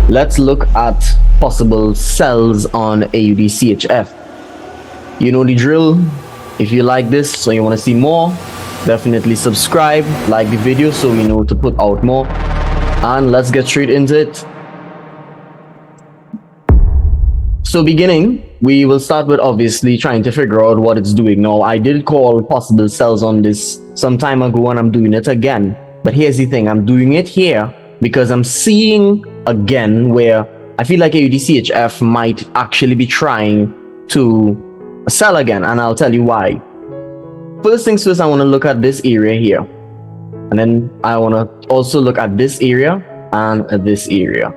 let's look at possible sells on AUD/CHF. You know the drill. If you like this, so you want to see more, definitely subscribe, like the video so we know to put out more, and let's get straight into it. So beginning, we will start with obviously trying to figure out what it's doing. Now, I did call possible sells on this some time ago and I'm doing it again. But here's the thing, I'm doing it here because I'm seeing again where I feel like AUD/CHF might actually be trying to sell again, and I'll tell you why. First things first, I want to look at this area here. And then I want to also look at this area and this area.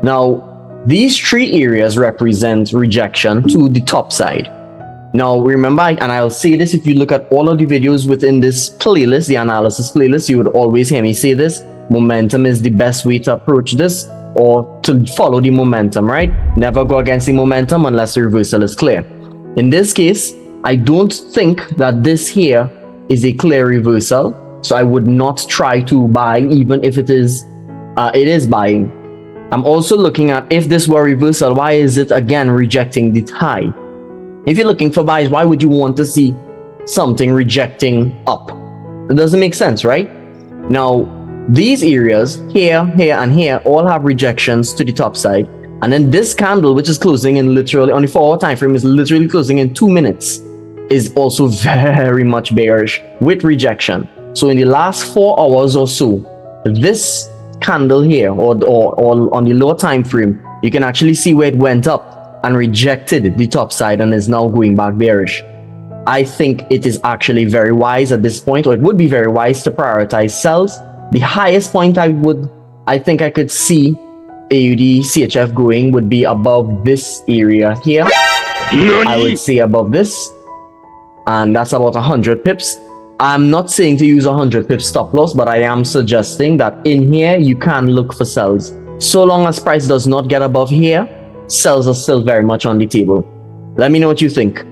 Now, these three areas represent rejection to the top side. Now, remember, and I'll say this, if you look at all of the videos within this playlist, the analysis playlist, you would always hear me say this. Momentum is the best way to approach this, or to follow the momentum, right? Never go against the momentum unless the reversal is clear. In this case, I don't think that this here is a clear reversal, so I would not try to buy even if it is buying. I'm also looking at, if this were reversal, why is it again rejecting the high? If you're looking for buys, why would you want to see something rejecting up? It doesn't make sense, right? Now, these areas here, here, and here all have rejections to the top side. And then this candle, which is closing in literally on the 4 hour time frame, is literally closing in 2 minutes, is also very much bearish with rejection. So in the last 4 hours or so, this candle here, or on the lower time frame, you can actually see where it went up and rejected the top side and is now going back bearish. I think it is actually very wise at this point, or it would be very wise to prioritize sells. The highest point I think I could see AUD/CHF going would be above this area here. I would say above this, and that's about 100 pips. I'm not saying to use 100 pips stop loss, but I am suggesting that in here you can look for sells. So long as price does not get above here, sells are still very much on the table. Let me know what you think.